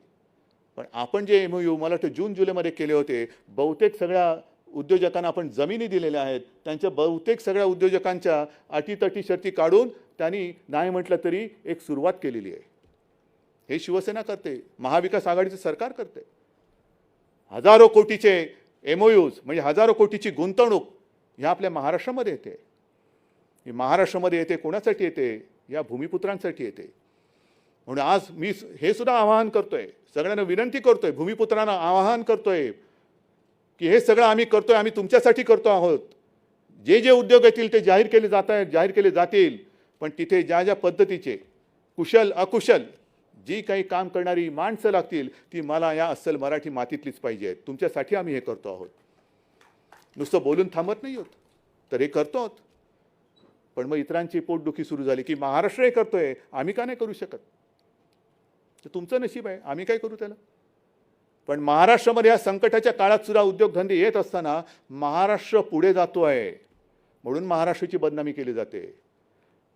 पण आपण जे एमओयू मला वाटतं जून-जुलैमध्ये केले होते, बहुतेक सगळ्या उद्योजकांना आपण जमिनी दिलेल्या आहेत. त्यांच्या बहुतेक सगळ्या उद्योजकांच्या अटीतटी शर्ती काढून त्यांनी नाही म्हटलं तरी एक सुरुवात केलेली आहे. हे शिवसेना करते. महाविकास आघाडीचं सरकार करते. हजारो कोटीचे एमओयूज म्हणजे हजारो कोटीची गुंतवणूक ह्या आपल्या महाराष्ट्रामध्ये येते. ही महाराष्ट्रामध्ये येते. कोणासाठी येते? या भूमिपुत्रांसाठी येते. म्हणून आज मी हे सुद्धा आवाहन करतोय, सगळ्यांना विनंती करतोय, भूमिपुत्रांना आवाहन करतोय की हे सगळं आम्ही करतोय, आम्ही तुमच्यासाठी करतो आहोत. जे जे उद्योग येतील ते जाहीर केले जात आहेत, जाहीर केले जातील. पण तिथे ज्या ज्या पद्धतीचे कुशल अकुशल जी काही काम करणारी माणसं लागतील ती मला या अस्सल मराठी मातीतलीच पाहिजेत. तुमच्यासाठी आम्ही हे करतो आहोत. नुसतं बोलून थांबत नाही आहोत, तर हे करतो आहोत. पण मग इतरांची पोटदुखी सुरू झाली की महाराष्ट्र हे करतोय, आम्ही का नाही करू शकत? तर तुमचं नशीब आहे, आम्ही काय करू त्याला? पण महाराष्ट्रामध्ये या संकटाच्या काळात सुद्धा उद्योगधंदे येत असताना महाराष्ट्र पुढे जातो आहे म्हणून महाराष्ट्राची बदनामी केली जाते.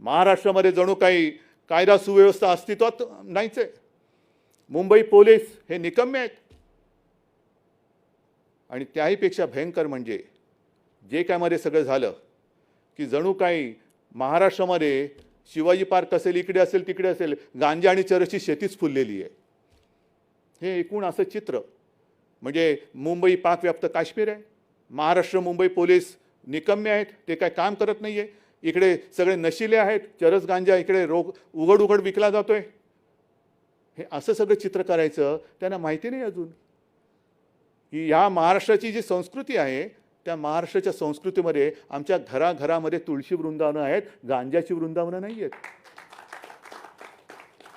महाराष्ट्रामध्ये जणू काही कायदा सुव्यवस्था अस्तित्वात नाहीच आहे. मुंबई पोलीस हे निकम्मे आहेत. आणि त्याहीपेक्षा भयंकर म्हणजे जे काय मध्ये सगळं झालं की जणू काही महाराष्ट्रामध्ये शिवाजी पार्क असेल, इकडे असेल, तिकडे असेल, गांजा आणि चरसची शेतीच फुललेली आहे. हे एकूण असं चित्र म्हणजे मुंबई पाकव्याप्त काश्मीर आहे. महाराष्ट्र मुंबई पोलीस निकम्मे आहेत, ते काय काम करत नाही आहे. इकडे सगळे नशिले आहेत, चरस गांजा इकडे उघड उघड विकला जातोय. हे असं सगळं चित्र करायचं त्यांना माहिती नाही अजून की ह्या महाराष्ट्राची जी संस्कृती आहे त्या महाराष्ट्राच्या संस्कृतीमध्ये आमच्या घराघरामध्ये तुळशी वृंदावनं आहेत, गांजाची वृंदावनं नाही आहेत.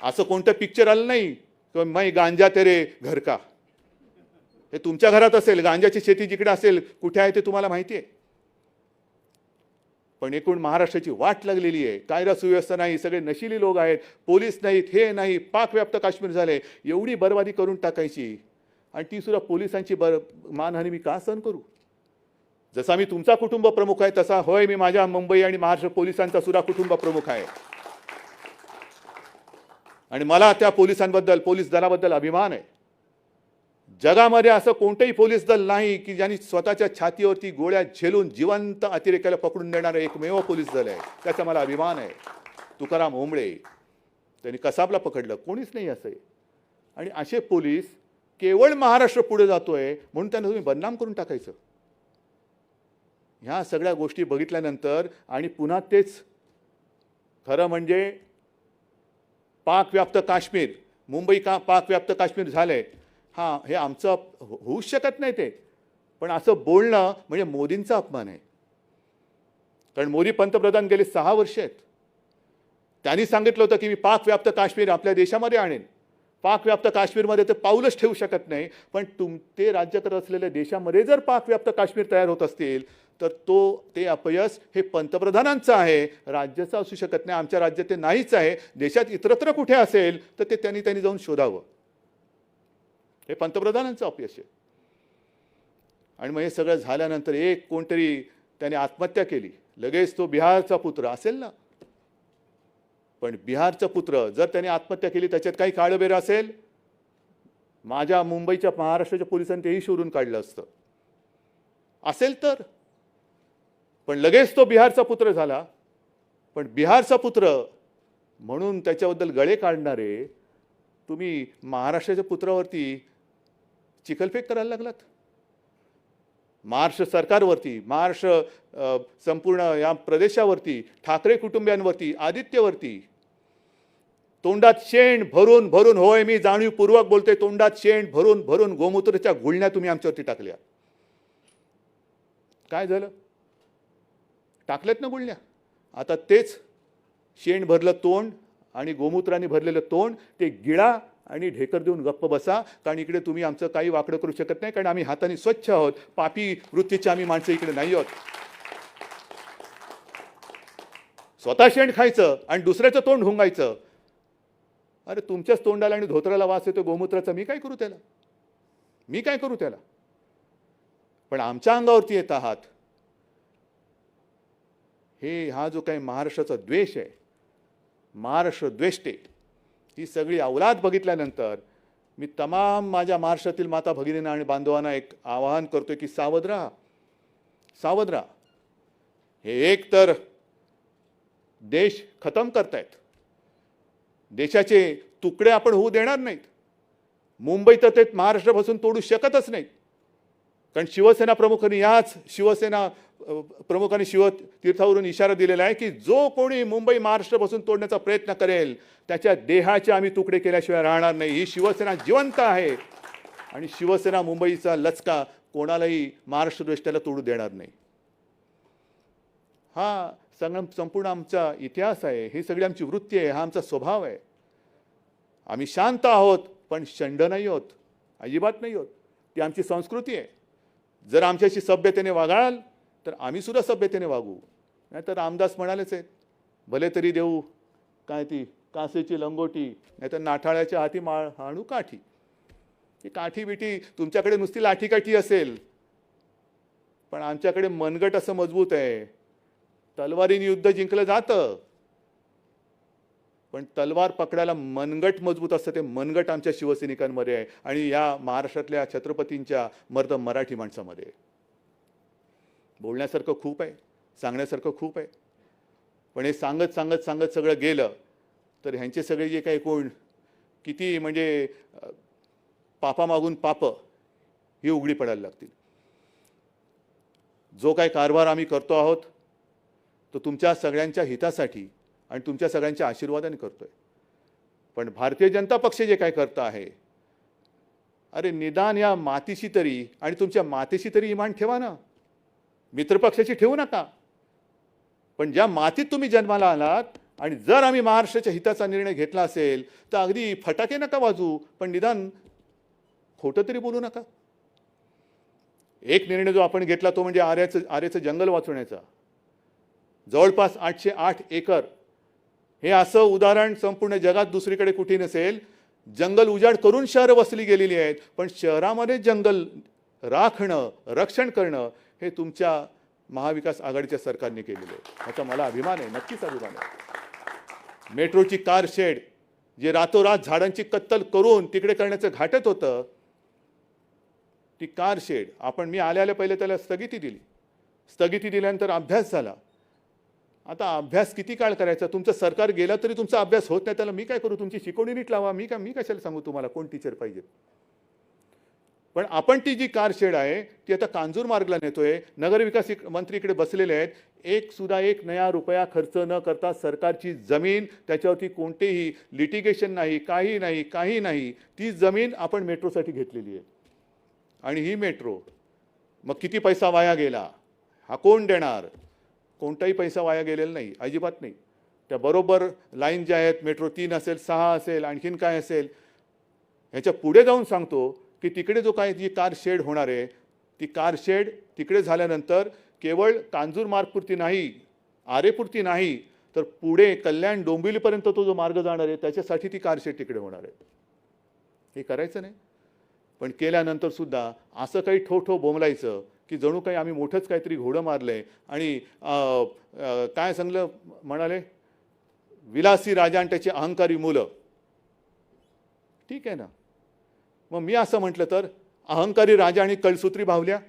असं कोणतं पिक्चर आलं नाही की मैं गांजा तेरे घर का. हे तुमच्या घरात असेल, गांजाची शेती जिकडे असेल, कुठे आहे ते तुम्हाला माहिती आहे. पण एकूण महाराष्ट्राची वाट लागलेली आहे. कायदा सुव्यवस्था नाही, सगळे नशिली लोक आहेत, पोलीस नाहीत, हे नाही, पाकव्याप्त काश्मीर झाले. एवढी बरबादी करून टाकायची आणि ती सुद्धा पोलिसांची मानहानी मी का सहन करू? जसा मी तुमचा कुटुंब प्रमुख आहे तसा होय मी माझ्या मुंबई आणि महाराष्ट्र पोलिसांचा सुद्धा कुटुंब प्रमुख आहे. आणि मला त्या पोलिसांबद्दल, पोलीस दलाबद्दल अभिमान आहे. जगामध्ये असं कोणतंही पोलीस दल नाही की ज्यांनी स्वतःच्या छातीवरती गोळ्या झेलून जिवंत अतिरेक्याला पकडून देणारं एकमेव पोलीस दल आहे. त्याचा मला अभिमान आहे. तुकाराम ओंबळे त्यांनी कसाबला पकडलं, कोणीच नाही असं आहे. आणि असे पोलीस केवळ महाराष्ट्र पुढे जातोय म्हणून त्यांना तुम्ही बदनाम करून टाकायचं. ह्या सगळ्या गोष्टी बघितल्यानंतर आणि पुन्हा तेच खरं म्हणजे पाकव्याप्त काश्मीर, मुंबई का पाकव्याप्त काश्मीर झालंय, हां हे आमचं होऊच शकत नाही ते, पण असं बोलणं म्हणजे मोदींचा अपमान आहे. कारण मोदी पंतप्रधान गेले 6 वर्ष आहेत. त्यांनी सांगितलं होतं की मी पाकव्याप्त काश्मीर आपल्या देशामध्ये आणेन. पाकव्याप्त काश्मीरमध्ये ते पाऊलच ठेवू शकत नाही, पण ते राज्य करत असलेल्या देशामध्ये जर पाकव्याप्त काश्मीर तयार होत असतील तर ते अपयश हे पंतप्रधानांचं आहे, राज्याचं असू शकत नाही. आमच्या राज्यात ते नाहीच आहे. देशात इतरत्र कुठे असेल तर ते त्यांनी जाऊन शोधावं. हे पंतप्रधानांचं अपयश आहे. आणि मग हे सगळं झाल्यानंतर एक कोणतरी त्याने आत्महत्या केली, लगेच तो बिहारचा पुत्र असेल ना, पण बिहारचा पुत्र जर त्याने आत्महत्या केली त्याच्यात काही काळबेर असेल, माझ्या मुंबईच्या महाराष्ट्राच्या पोलिसांनी तेही शोधून काढलं असतं असेल तर. पण लगेच तो बिहारचा पुत्र झाला. पण बिहारचा पुत्र म्हणून त्याच्याबद्दल गळे काढणारे तुम्ही महाराष्ट्राच्या पुत्रावरती चिखलफेक करायला लागलात. महाराष्ट्र सरकारवरती, महाराष्ट्र संपूर्ण या प्रदेशावरती, ठाकरे कुटुंबियांवरती, आदित्यवरती तोंडात शेण भरून भरून, होय मी जाणीवपूर्वक बोलतोय, तोंडात शेण भरून भरून गोमूत्राच्या गुळण्या तुम्ही आमच्यावरती टाकल्या. काय झालं? टाकल्यात ना गुळण्या. आता तेच शेण भरलं तोंड आणि गोमूत्राने भरलेलं तोंड ते गिळा आणि ढेकर देऊन गप्प बसा. कारण इकडे तुम्ही आमचं काही वाकडं करू शकत नाही, कारण आम्ही हाताने स्वच्छ आहोत. पापी वृत्तीचे आम्ही माणसं इकडे नाही आहोत. स्वतः शेण खायचं आणि दुसऱ्याचं तोंड हुंगायचं. अरे तुमच्याच तोंडाला आणि धोत्राला वास येतो गोमूत्राचा, मी काय करू त्याला? मी काय करू त्याला? पण आमच्या अंगावरती येत आहात. हा जो काही महाराष्ट्राचा द्वेष आहे, महाराष्ट्र द्वेष्टे, ही सगळी अवलाद बघितल्यानंतर मी तमाम माझ्या महाराष्ट्रातील माता भगिनींना आणि बांधवांना एक आवाहन करतोय की सावध राहा, सावध राहा. हे एक तर देश खतम करतायत, देशाचे तुकडे आपण होऊ देणार नाहीत. मुंबई तर ते महाराष्ट्रापासून तोडू शकतच नाहीत. कारण शिवसेना प्रमुखांनी, याच शिवसेना प्रमुखांनी शिवतीर्थावरून इशारा दिलेला आहे की जो कोणी मुंबई महाराष्ट्रापासून तोडण्याचा प्रयत्न करेल त्याच्या देहाचे आम्ही तुकडे केल्याशिवाय राहणार नाही. ही शिवसेना जिवंत आहे आणि शिवसेना मुंबईचा लचका कोणालाही महाराष्ट्र द्वेष्टाला तोडू देणार नाही. हा संपूर्ण आमचा इतिहास आहे, ही सगळी आमची वृत्ती आहे, हा आमचा स्वभाव आहे. आम्ही शांत आहोत पण शंड नाही आहोत, अजिबात नाही आहोत. ती आमची संस्कृती आहे. जर आमच्याशी सभ्यतेने वागाल तर आम्ही सुद्धा सभ्यतेने वागू. नाहीतर रामदास म्हणालेच आहेत, भले तरी देऊ काय ती कासेची लंगोटी, नाहीतर नाठाळ्याच्या हाती हाणू काठी. ही काठी बिठी तुमच्याकडे नुसती लाठीकाठी असेल, पण आमच्याकडे मनगट असं मजबूत आहे. तलवारीने युद्ध जिंकलं जातं, पण तलवार पकडायला मनगट मजबूत असतं. ते मनगट आमच्या शिवसैनिकांमध्ये आहे आणि या महाराष्ट्रातल्या छत्रपतींच्या मर्द मराठी माणसामध्ये आहे. बोलण्यासारखं खूप आहे, सांगण्यासारखं खूप आहे, पण हे सांगत सांगत सांगत सगळं गेलं तर ह्यांचे सगळे जे काही कोण किती म्हणजे पापामागून पाप ही उघडी पडायला लागतील. जो काही कारभार आम्ही करतो आहोत तो तुमच्या सगळ्यांच्या हितासाठी आणि तुमच्या सगळ्यांच्या आशीर्वादाने करतोय. पण भारतीय जनता पक्ष जे काय करत आहे, अरे निदान या मातीशी तरी आणि तुमच्या मातेशी तरी इमान ठेवा ना. मित्रपक्षाची ठेवू नका. पण ज्या मातीत तुम्ही जन्माला आलात आणि जर आम्ही महाराष्ट्राच्या हिताचा निर्णय घेतला असेल तर अगदी फटाके नका वाजू, पण निदान खोटं तरी बोलू नका. एक निर्णय जो आपण घेतला तो म्हणजे आर्याचं जंगल वाचवण्याचा. जवळपास 808 एकर, हे असं उदाहरण संपूर्ण जगात दुसरीकडे कुठे नसेल. जंगल उजाड करून शहरं वसली गेलेली आहेत, पण शहरामध्ये जंगल राखणं, रक्षण करणं हे तुमच्या महाविकास आघाडीच्या सरकारने केलेलं आहे. याचा मला अभिमान आहे, नक्कीच अभिमान आहे. मेट्रोची कार शेड जे रातोरात झाडांची कत्तल करून तिकडे करण्याचं घाटत होतं, ती कारशेड आपण मी आल्या पहिले त्याला स्थगिती दिली. स्थगिती दिल्यानंतर अभ्यास झाला. आता अभ्यास किती काळ करायचा? तुमचं सरकार गेलं तरी तुमचा अभ्यास होत नाही, त्याला मी काय करू? तुमची शिकवणी नीट लावा. मी कशाला सांगू तुम्हाला कोण टीचर पाहिजे? पण आपण ती जी कारशेड आहे ती आता कांजूर मार्गला नेतोय. नगरविकास मंत्री इकडे बसलेले आहेत. एक नया रुपया खर्च न करता सरकारची जमीन, त्याच्यावरती कोणतेही लिटिगेशन नाही, काही नाही. ती जमीन आपण मेट्रोसाठी घेतलेली आहे. आणि ही मेट्रो मग किती पैसा वाया गेला हा कोण देणार? कोणताही पैसा वाया गेलेला नाही, अजिबात नाही. त्या बरोबर लाईन ज्या आहेत, मेट्रो 3 असेल, 6 असेल, आणखीन काय असेल, ह्याच्या पुढे जाऊन सांगतो की तिकडे जो काय जी कार शेड होणार आहे, ती कार शेड तिकडे झाल्यानंतर केवळ कांजूर मार्गपुरती नाही, आरेपुरती नाही, तर पुढे कल्याण डोंबिवलीपर्यंत तो जो मार्ग जाणार आहे त्याच्यासाठी ती कार शेड तिकडे होणार आहे. हे करायचं नाही. पण केल्यानंतर सुद्धा असं काही ठोठो बोंबलायचं की जणू काही आम्ही मोठंच काहीतरी घोडं मारलंय आणि काय सांगलं म्हणाले, विलासी राजा आणि त्याची अहंकारी मुलं. ठीक आहे ना. मग मी असं म्हटलं तर अहंकारी राजा आणि कळसूत्री बाहुल्या,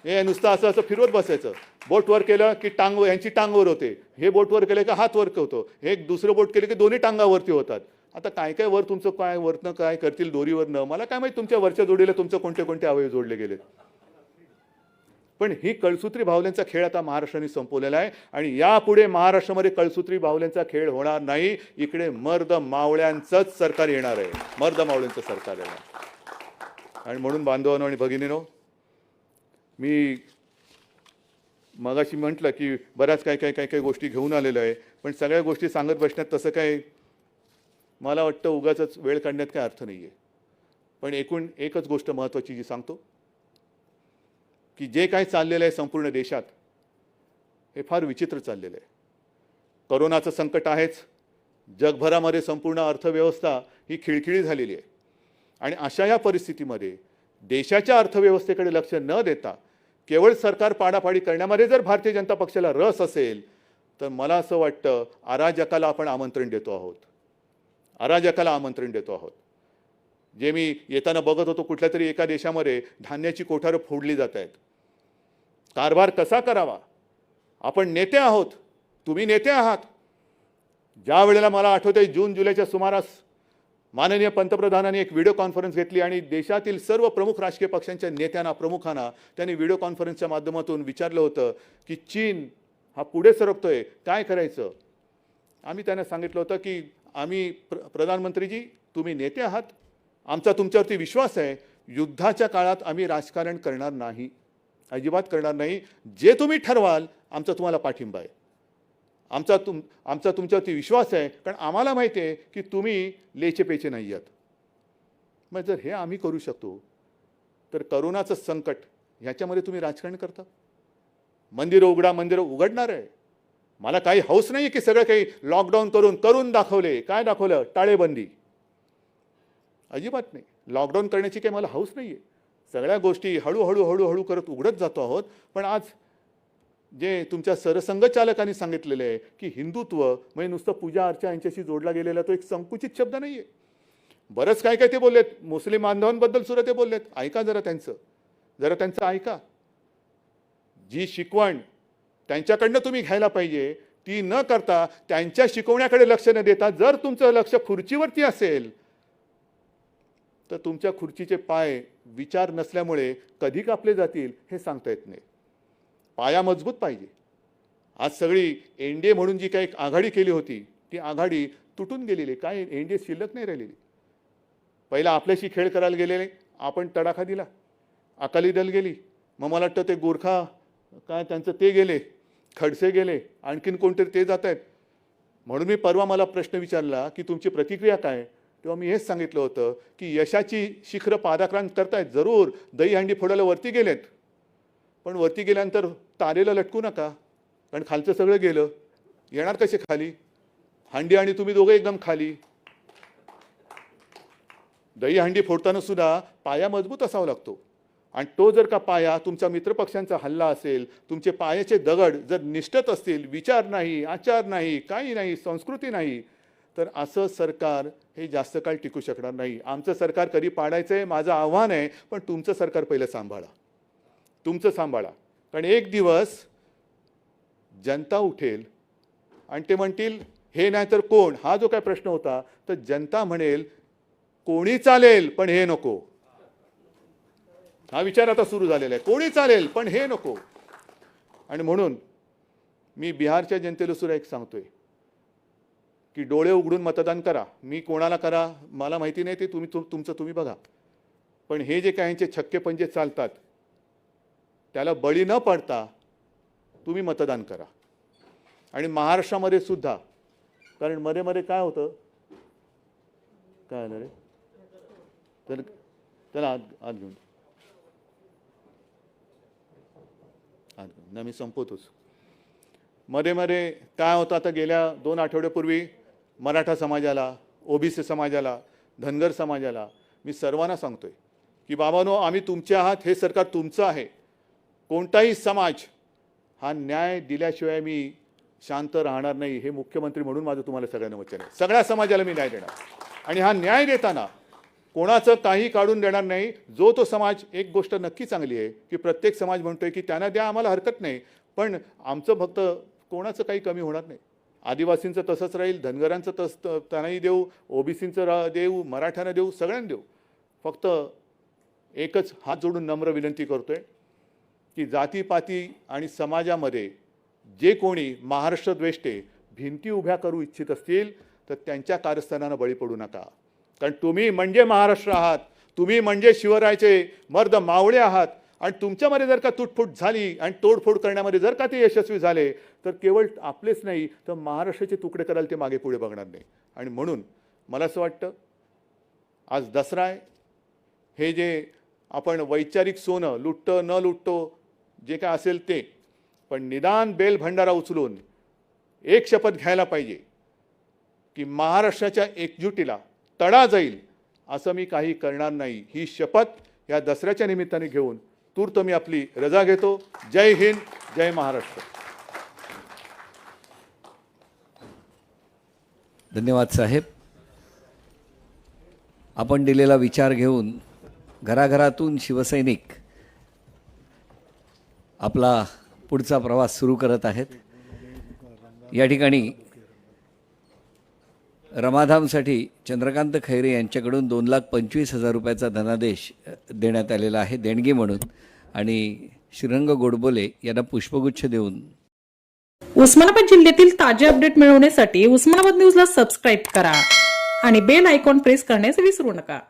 हे नुसतं असं फिरवत बसायचं. बोट वर केलं की टांग, यांची टांग वर होते, हे बोट वर केलं की हात वर होतो, हे दुसरं बोट केलं की दोन्ही टांगावरती होतात. आता काय वर तुमचं काय वरनं काय करतील दोरीवरनं, मला काय माहिती तुमच्या वरच्या जोडीला तुमचं कोणते अवयव जोडले गेलेत. पण ही कळसूत्री बाहुल्यांचा खेळ आता महाराष्ट्राने संपवलेला आहे आणि यापुढे महाराष्ट्रामध्ये कळसूत्री बाहुल्यांचा खेळ होणार नाही. इकडे मर्द मावळ्यांचंच सरकार येणार आहे, मर्द मावळ्यांचं सरकार येणार. आणि म्हणून बांधवांनो आणि भगिनीनो, मी मगाशी म्हटलं की बऱ्याच काही गोष्टी घेऊन आलेलो आहे, पण सगळ्या गोष्टी सांगत बसण्यात तसं काय मला वाटतं उगाचच वेळ काढण्यात काय अर्थ नाही आहे. पण एकच गोष्ट महत्त्वाची जी सांगतो की जे काही चाललेलं आहे संपूर्ण देशात हे फार विचित्र चाललेलं आहे. कोरोनाचं संकट आहेच, जगभरामध्ये संपूर्ण अर्थव्यवस्था ही खिळखिळी झालेली आहे. आणि अशा या परिस्थितीमध्ये देशाच्या अर्थव्यवस्थेकडे लक्ष न देता केवळ सरकार पाडापाडी करण्यामध्ये जर भारतीय जनता पक्षाला रस असेल तर मला असं वाटतं अराजकाला आपण आमंत्रण देतो आहोत, अराजकाला आमंत्रण देतो आहोत. जे मी येताना बघत होतो कुठल्या तरी एका देशामध्ये धान्याची कोठारं फोडली जात आहेत. कारभार कसा करावा? आपण नेते आहोत, तुम्ही नेते आहात. ज्या वेळेला मला आठवतंय जून जुलैच्या सुमारास माननीय पंतप्रधानांनी एक व्हिडिओ कॉन्फरन्स घेतली आणि देशातील सर्व प्रमुख राजकीय पक्षांच्या नेत्यांना प्रमुखांना त्यांनी व्हिडिओ कॉन्फरन्सच्या माध्यमातून विचारलं होतं की चीन हा पुढे सरकतोय, काय करायचं? आम्ही त्यांना सांगितलं होतं की आम्ही प्रधानमंत्रीजी तुम्ही नेते आहात, आमचा तुमच्यावरती विश्वास आहे. युद्धाच्या काळात आम्ही राजकारण करणार नाही, अजिबात करणार नाही. जे तुम्ही ठरवाल आमचा तुम्हाला पाठिंबा आहे, आमचा तुमच्यावरती विश्वास आहे, कारण आम्हाला माहिती आहे की तुम्ही लेचेपेचे नाही आहात. मग जर हे आम्ही करू शकतो तर करोनाचं संकट ह्याच्यामध्ये तुम्ही राजकारण करता? मंदिरं उघडा, मंदिरं उघडणार आहे. मला काही हौस नाही की सगळं काही लॉकडाऊन करून दाखवले. काय दाखवलं? टाळेबंदी. अजिबात नाही. लॉकडाऊन करण्याची काही मला हौस नाही आहे. सगळ्या गोष्टी हळूहळू करत उघडत जातो आहोत. पण आज जे तुमच्या सरसंघचालकांनी सांगितलेलं आहे की हिंदुत्व म्हणजे नुसतं पूजा अर्चा यांच्याशी जोडला गेलेला तो एक संकुचित शब्द नाही आहे. बरंच काय ते बोललेत, मुस्लिम बांधवांबद्दल सुद्धा ते बोललेत. ऐका जरा त्यांचं ऐका. जी शिकवण त्यांच्याकडनं तुम्ही घ्यायला पाहिजे ती न करता त्यांच्या शिकवण्याकडे लक्ष न देता जर तुमचं लक्ष खुर्चीवरती असेल तर तुमच्या खुर्चीचे पाय विचार नसल्यामुळे कधी कापले जातील हे सांगता येत नाही. पाया मजबूत पाहिजे. आज सगळी एनडीए म्हणून जी काही आघाडी केली होती ती आघाडी तुटून गेलेली. काय एनडीए शिल्लक नाही राहिलेली. पहिला आपल्याशी खेळ करायला गेलेले, आपण तडाखा दिला, अकाली दल गेली, मग मला वाटतं ते गोरखा काय त्यांचं ते गेले, खडसे गेले, आणखीन कोणतरी ते जात आहेत. म्हणून मी परवा मला प्रश्न विचारला की तुमची प्रतिक्रिया काय, तेव्हा मी हेच सांगितलं होतं की यशाची शिखरं पादाक्रांत करतायत, जरूर दहीहंडी फोडायला वरती गेलेत, पण वरती गेल्यानंतर तारेला लटकू नका, कारण खालचं सगळं गेलं. येणार कसे खाली? हंडी आणि तुम्ही दोघं एकदम खाली. दहीहंडी फोडताना सुद्धा पाया मजबूत असावा लागतो. आणि तो जर का पाया तुमच्या मित्रपक्षांचा हल्ला असेल, तुमचे पायाचे दगड जर निष्ठत असतील, विचार नाही, आचार नाही, काही नाही, संस्कृती नाही, तर असं सरकार हे जास्त काळ टिकू शकणार नाही. आमचं सरकार कधी पाडायचं आहे माझं आव्हान आहे, पण तुमचं सरकार पहिलं सांभाळा, तुमचं सांभाळा. कारण एक दिवस जनता उठेल आणि ते म्हणतील हे नाही तर कोण, हा जो काय प्रश्न होता, तर जनता म्हणेल कोणी चालेल पण हे नको. हा विचार आता सुरू झालेला आहे, कोणी चालेल पण हे नको. आणि म्हणून मी बिहारच्या जनतेला सुद्धा एक सांगतोय की डोळे उघडून मतदान करा. मी कोणाला करा मला माहिती नाही, ते तुमचं तुम्ही बघा. पण हे जे काहींचे छक्के पंजे चालतात त्याला बळी न पडता तुम्ही मतदान करा. आणि महाराष्ट्रामध्ये सुद्धा, कारण मध्ये मध्ये काय होतं, काय आलं रे, तर त्याला आत घेऊन ना, मी संपवतोच. मध्ये मध्ये काय होतं, आता गेल्या 2 आठवड्यापूर्वी मराठा समाजाला, ओबीसी समाजाला, धनगर समाजाला मी सर्वांना सांगतोय की बाबांनो, आम्ही तुमचे आहात, हे सरकार तुमचं आहे. कोणताही समाज हा न्याय दिल्याशिवाय मी शांत राहणार नाही, हे मुख्यमंत्री म्हणून माझं तुम्हाला सगळ्यांना वचन आहे. सगळ्या समाजाला मी न्याय देणार आणि हा न्याय देताना कोणाचं काही काढून देणार नाही. जो तो समाज, एक गोष्ट नक्की चांगली आहे की प्रत्येक समाज म्हणतोय की त्यांना द्या, आम्हाला हरकत नाही, पण आमचं फक्त कोणाचं काही कमी होणार नाही. आदिवासींचं तसंच राहील, धनगरांचं त्यांनाही देऊ, ओबीसींचं देऊ, मराठ्यांना देऊ, सगळ्यांना देऊ. फक्त एकच हात जोडून नम्र विनंती करतोय की जातीपाती आणि समाजामध्ये जे कोणी महाराष्ट्र द्वेष्टे भिंती उभ्या करू इच्छित असतील तर त्यांच्या कारस्थानांना बळी पडू नका. कारण तुम्ही म्हणजे महाराष्ट्र आहात, तुम्ही म्हणजे शिवरायाचे मर्द मावळे आहात. आणि तुमच्यामध्ये जर का तुटफूट झाली आणि तोडफोड करण्यामध्ये जर का ते यशस्वी झाले तर केवळ आपलेच नाही तर महाराष्ट्राचे तुकडे करायला ते मागे पुढे बघणार नाही. आणि म्हणून मला असं वाटतं, आज दसरा आहे, हे जे आपण वैचारिक सोनं लुटतं न लुटतो जे काय असेल ते, पण निदान बेल भंडारा उचलून एक शपथ घ्यायला पाहिजे की महाराष्ट्राच्या एकजुटीला तडा जाईल असं मी काही करणार नाही. ही शपथ या दसऱ्याच्या निमित्ताने घेऊन तूर्त मी आपली रजा घेतो. जय हिंद, जय महाराष्ट्र. धन्यवाद साहेब. आपण दिलेला विचार घेऊन घराघरातून शिवसैनिक आपला पुढचा प्रवास सुरू करत आहेत. या ठिकाणी रमाधामसाठी चंद्रकांत खैरे यांच्याकडून 2,25,000 रुपयाचा धनादेश देण्यात आलेला आहे देणगी म्हणून, आणि श्रीरंग गोडबोले यांना पुष्पगुच्छ देऊन. उस्मानाबाद जिल्ह्यातील ताजे अपडेट मिळवण्यासाठी उस्मानाबाद न्यूजला सबस्क्राईब करा आणि बेल आयकॉन प्रेस करण्यास विसरू नका.